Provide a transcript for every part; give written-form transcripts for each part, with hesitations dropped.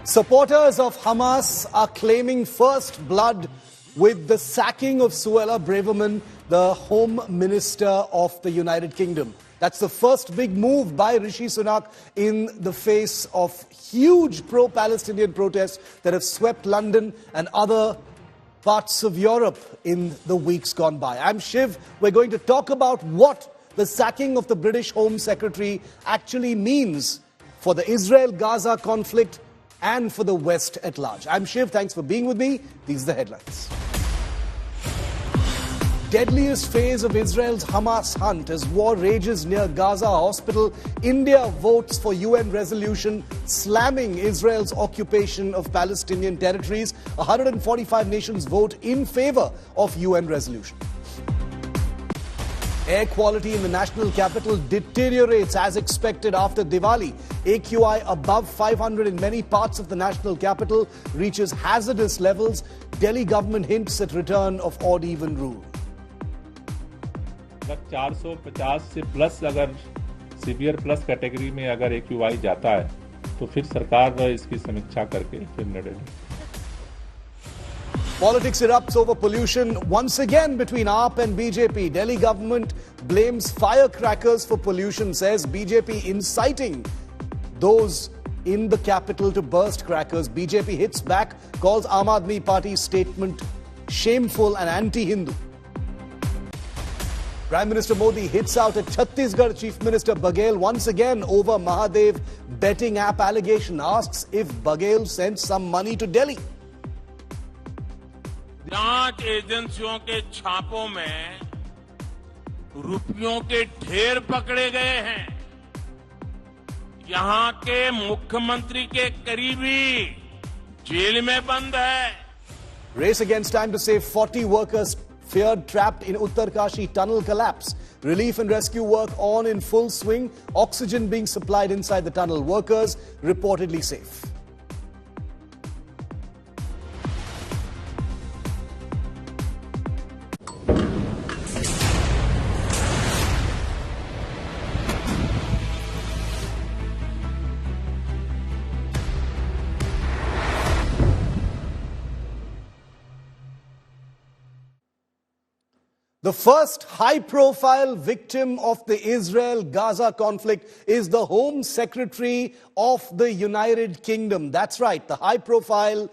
Supporters of Hamas are claiming first blood with the sacking of Suella Braverman, the Home Minister of the United Kingdom. That's the first big move by Rishi Sunak in the face of huge pro-Palestinian protests that have swept London and other parts of Europe in the weeks gone by. I'm Shiv. We're going to talk about what the sacking of the British Home Secretary actually means for the Israel-Gaza conflict and for the West at large. I'm Shiv. Thanks for being with me. These are the headlines. Deadliest phase of Israel's Hamas hunt as war rages near Gaza hospital. India votes for UN resolution slamming Israel's occupation of Palestinian territories. 145 nations vote in favor of UN resolution. Air quality in the national capital deteriorates as expected after Diwali. AQI above 500 in many parts of the national capital reaches hazardous levels. Delhi government hints at return of odd-even rule. 450 से plus अगर severe plus category में अगर AQI जाता है तो फिर सरकार इसकी समीक्षा करके फिर निर्णय लेगी. Politics erupts over pollution once again between AAP and BJP. Delhi government blames firecrackers for pollution, says BJP inciting those in the capital to burst crackers. BJP hits back, calls Aam Aadmi Party's statement shameful and anti-Hindu. Prime Minister Modi hits out at Chhattisgarh Chief Minister Baghel once again over Mahadev betting app allegation. Asks if Baghel sent some money to Delhi. जांच एजेंसियों के छापों में रुपयों के ढेर पकड़े गए हैं. यहां के मुख्यमंत्री के करीबी जेल में बंद है. Race against time to save 40 workers feared trapped in Uttarkashi tunnel collapse. Relief and rescue work on in full swing. Oxygen being supplied inside the tunnel. Workers reportedly safe. The first high-profile victim of the Israel-Gaza conflict is the Home Secretary of the United Kingdom. That's right, the high-profile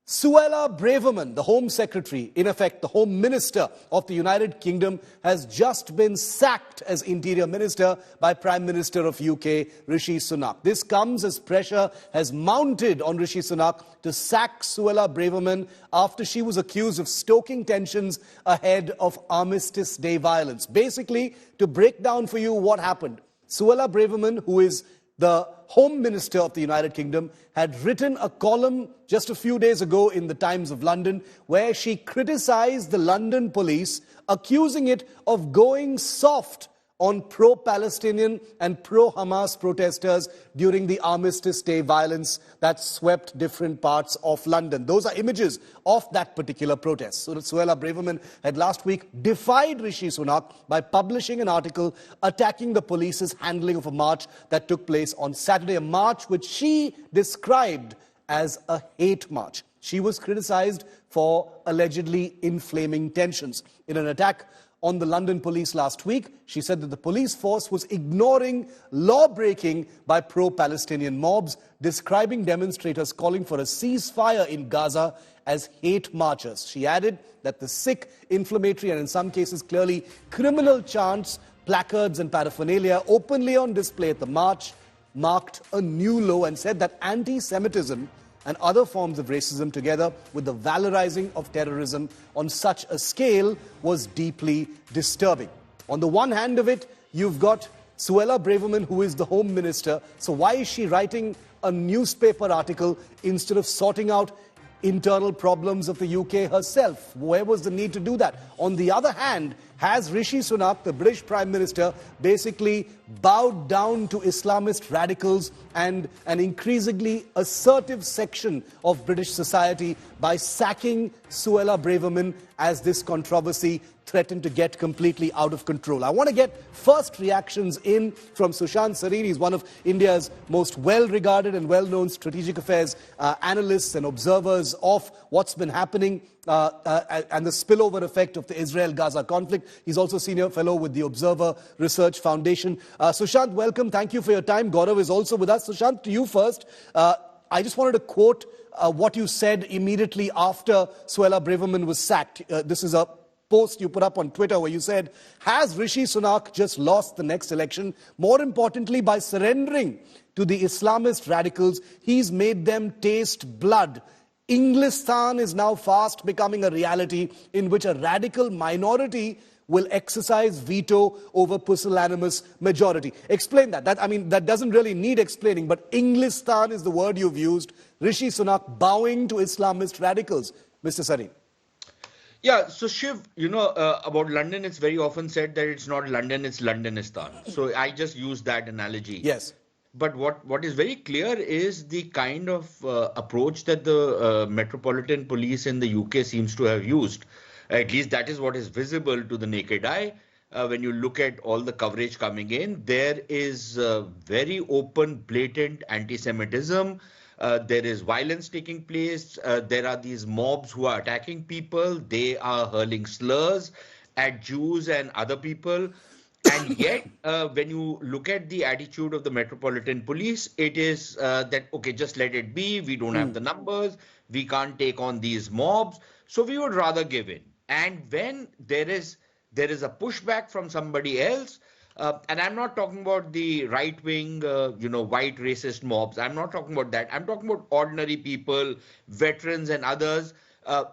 Suella Braverman, the Home Secretary, in effect the Home Minister of the United Kingdom, has just been sacked as Interior Minister by Prime Minister of UK, Rishi Sunak. This comes as pressure has mounted on Rishi Sunak to sack Suella Braverman after she was accused of stoking tensions ahead of Armistice Day violence. Basically, to break down for you what happened, Suella Braverman, who is the Home Minister of the United Kingdom, had written a column just a few days ago in the Times of London where she criticized the London police, accusing it of going soft on pro-Palestinian and pro-Hamas protesters during the Armistice Day violence that swept different parts of London. Those are images of that particular protest. So Suella Braverman had last week defied Rishi Sunak by publishing an article attacking the police's handling of a march that took place on Saturday, a march which she described as a hate march. She was criticized for allegedly inflaming tensions. In an attack on the London police last week, she said that the police force was ignoring law-breaking by pro-Palestinian mobs, describing demonstrators calling for a ceasefire in Gaza as hate marchers. She added that the sick, inflammatory and in some cases clearly criminal chants, placards and paraphernalia openly on display at the march marked a new low, and said that anti-Semitism and other forms of racism, together with the valorizing of terrorism on such a scale, was deeply disturbing. On the one hand of it, you've got Suella Braverman, who is the Home Minister. So why is she writing a newspaper article instead of sorting out internal problems of the UK herself? Where was the need to do that? On the other hand, Has Rishi Sunak, the British Prime Minister, basically bowed down to Islamist radicals and an increasingly assertive section of British society by sacking Suella Braverman as this controversy threatened to get completely out of control? I want to get first reactions in from Sushant Sareen. He's one of India's most well-regarded and well-known strategic affairs analysts and observers of what's been happening and the spillover effect of the Israel-Gaza conflict. He's also senior fellow with the Observer Research Foundation. Sushant, welcome. Thank you for your time. Gaurav is also with us. Sushant, to you first. I just wanted to quote what you said immediately after Suella Braverman was sacked. This is a post you put up on Twitter where you said, has Rishi Sunak just lost the next election? More importantly, by surrendering to the Islamist radicals, he's made them taste blood. Englistan is now fast becoming a reality in which a radical minority will exercise veto over pusillanimous majority. Explain that. That doesn't really need explaining, but Englistan is the word you've used. Rishi Sunak bowing to Islamist radicals. Mr. Sareen. Yeah, so Shiv, about London, it's very often said that it's not London, it's Londonistan. So I just use that analogy. Yes. But what is very clear is the kind of approach that the Metropolitan Police in the UK seems to have used. At least that is what is visible to the naked eye. When you look at all the coverage coming in, there is very open, blatant anti-Semitism. There is violence taking place. There are these mobs who are attacking people. They are hurling slurs at Jews and other people. And yet, when you look at the attitude of the Metropolitan Police, it is that, okay, just let it be. We don't have the numbers. We can't take on these mobs. So we would rather give in. And when there is a pushback from somebody else, and I'm not talking about the right-wing, white racist mobs. I'm not talking about that. I'm talking about ordinary people, veterans and others, or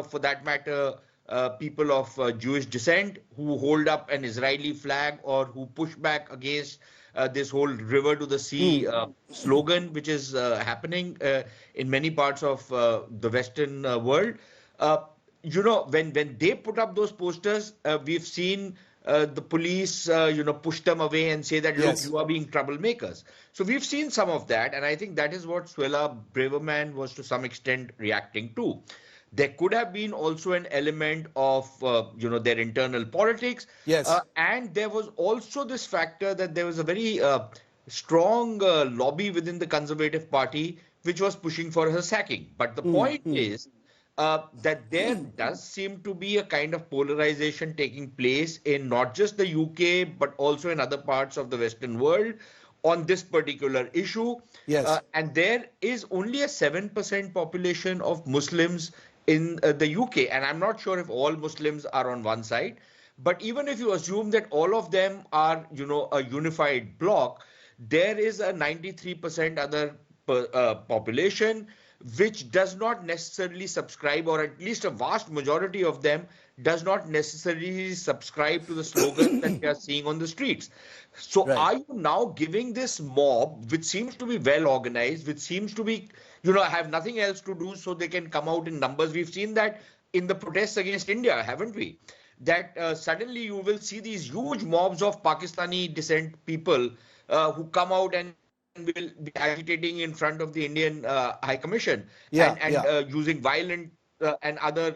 for that matter, people of Jewish descent who hold up an Israeli flag or who push back against this whole river to the sea slogan, which is happening in many parts of the Western world. When they put up those posters, we've seen the police, push them away and say that, yes, look, you are being troublemakers. So we've seen some of that. And I think that is what Suella Braverman was to some extent reacting to. There could have been also an element of, their internal politics. Yes. And there was also this factor that there was a very strong lobby within the Conservative Party, which was pushing for her sacking. But the point is, that there does seem to be a kind of polarization taking place in not just the UK, but also in other parts of the Western world on this particular issue. Yes. And there is only a 7% population of Muslims in the UK. And I'm not sure if all Muslims are on one side. But even if you assume that all of them are, a unified bloc, there is a 93% other population which does not necessarily subscribe, or at least a vast majority of them does not necessarily subscribe to the slogans that we are seeing on the streets. So Are you now giving this mob, which seems to be well organized, which seems to be, have nothing else to do so they can come out in numbers? We've seen that in the protests against India, haven't we? That suddenly you will see these huge mobs of Pakistani descent people who come out and will be agitating in front of the Indian High Commission and using violent and other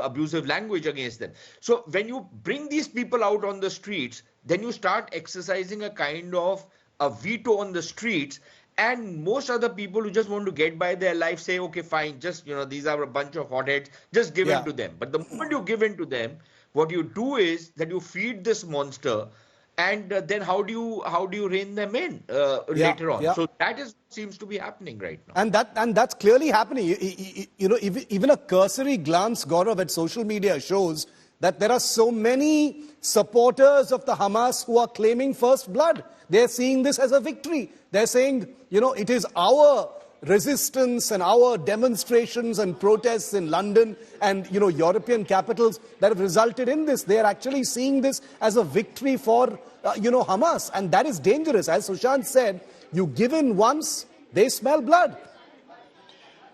abusive language against them. So when you bring these people out on the streets, then you start exercising a kind of a veto on the streets, and most other people who just want to get by their life say, okay, fine, just these are a bunch of hotheads, just give in to them. But the moment you give in to them, what you do is that you feed this monster. And then how do you rein them in later on? So that is what seems to be happening right now. And that's clearly happening. Even a cursory glance, Gaurav, at social media shows that there are so many supporters of the Hamas who are claiming first blood. They're seeing this as a victory. They're saying, it is our resistance and our demonstrations and protests in London and, European capitals that have resulted in this. They are actually seeing this as a victory for, Hamas. And that is dangerous. As Sushant said, you give in once, they smell blood.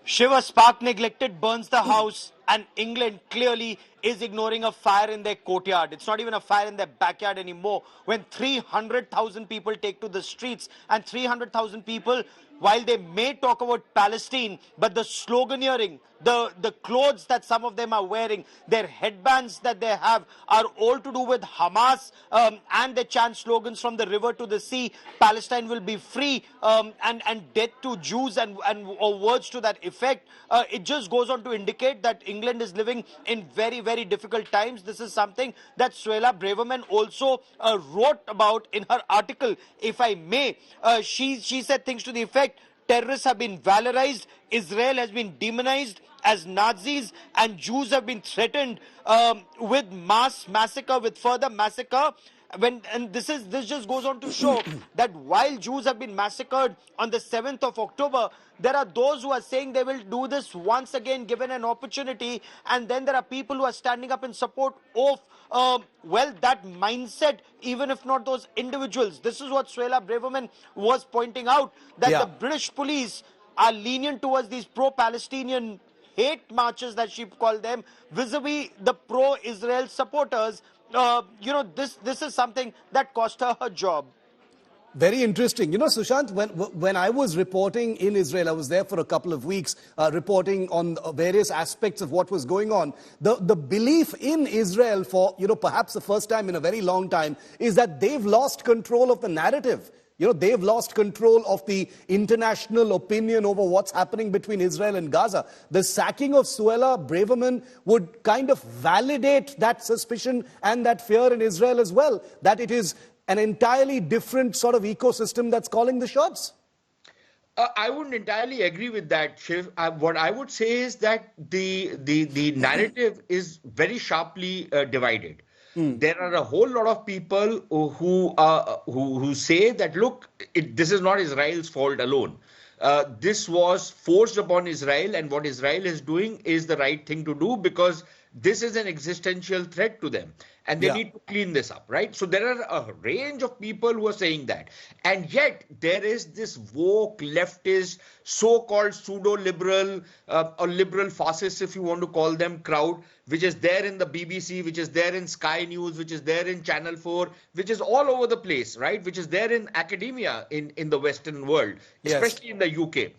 Shiva, spark neglected burns the house, and England clearly is ignoring a fire in their courtyard. It's not even a fire in their backyard anymore. When 300,000 people take to the streets, and 300,000 people, while they may talk about Palestine, but the sloganeering, the clothes that some of them are wearing, their headbands that they have are all to do with Hamas, and they chant slogans from the river to the sea, Palestine will be free, and death to Jews, or words to that effect. It just goes on to indicate that England is living in very, very difficult times. This is something that Suella Braverman also wrote about in her article, if I may. She said things to the effect: terrorists have been valorized, Israel has been demonized as Nazis, and Jews have been threatened with mass massacre, with further massacre. And this just goes on to show that while Jews have been massacred on the 7th of October, there are those who are saying they will do this once again given an opportunity, and then there are people who are standing up in support of that mindset, even if not those individuals. This is what Suella Braverman was pointing out, that the British police are lenient towards these pro-Palestinian hate marches, that she called them, vis-a-vis the pro-Israel supporters. This is something that cost her her job. Very interesting. You know, Sushant, when I was reporting in Israel, I was there for a couple of weeks, reporting on various aspects of what was going on. The belief in Israel for, perhaps the first time in a very long time, is that they've lost control of the narrative. They've lost control of the international opinion over what's happening between Israel and Gaza. The sacking of Suella Braverman would kind of validate that suspicion and that fear in Israel as well, that it is an entirely different sort of ecosystem that's calling the shots. I wouldn't entirely agree with that, Shiv. What I would say is that the narrative is very sharply divided. There are a whole lot of people who say that, look, this is not Israel's fault alone. This was forced upon Israel, and what Israel is doing is the right thing to do because this is an existential threat to them, and they need to clean this up, right? So there are a range of people who are saying that, and yet there is this woke, leftist, so-called pseudo-liberal or liberal fascists, if you want to call them, crowd, which is there in the BBC, which is there in Sky News, which is there in Channel 4, which is all over the place, right? Which is there in academia in the Western world, especially in the UK.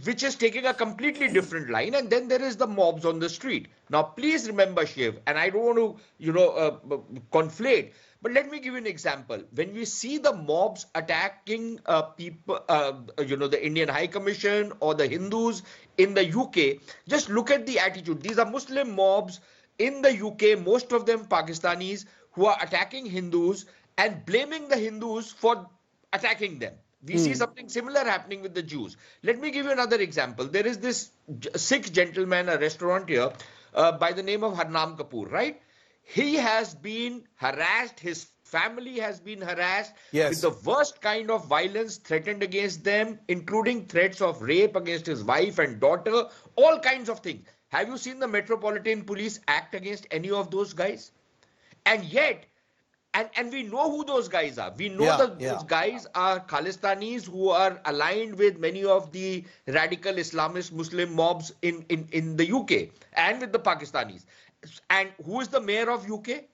Which is taking a completely different line, and then there is the mobs on the street. Now, please remember, Shiv, and I don't want to, conflate, but let me give you an example. When we see the mobs attacking people, the Indian High Commission or the Hindus in the UK, just look at the attitude. These are Muslim mobs in the UK, most of them Pakistanis, who are attacking Hindus and blaming the Hindus for attacking them. We see something similar happening with the Jews. Let me give you another example. There is this Sikh gentleman, a restaurateur, by the name of Harnam Kapoor, right? He has been harassed. His family has been harassed with the worst kind of violence threatened against them, including threats of rape against his wife and daughter, all kinds of things. Have you seen the Metropolitan Police act against any of those guys? And yet, and we know who those guys are. We know that those guys are Khalistanis who are aligned with many of the radical Islamist Muslim mobs in the UK and with the Pakistanis. And who is the mayor of UK?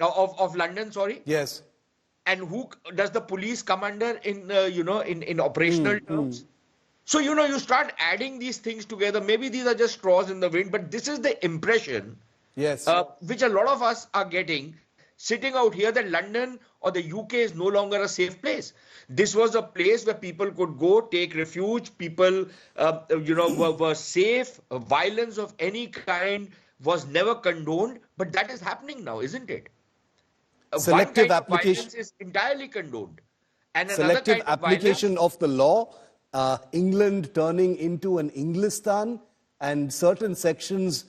Of London, sorry? Yes. And who does the police come under in operational terms? So, you start adding these things together. Maybe these are just straws in the wind, but this is the impression which a lot of us are getting sitting out here, that London or the UK is no longer a safe place. This was a place where people could go, take refuge. People, were safe. Violence of any kind was never condoned. But that is happening now, isn't it? Selective application violence is entirely condoned. And selective application of the law, England turning into an Englistan, and certain sections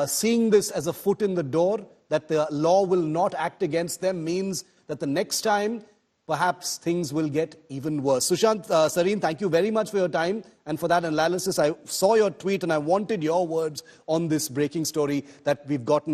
seeing this as a foot in the door, that the law will not act against them, means that the next time, perhaps things will get even worse. Sushant, Sareen, thank you very much for your time and for that analysis. I saw your tweet and I wanted your words on this breaking story that we've gotten here.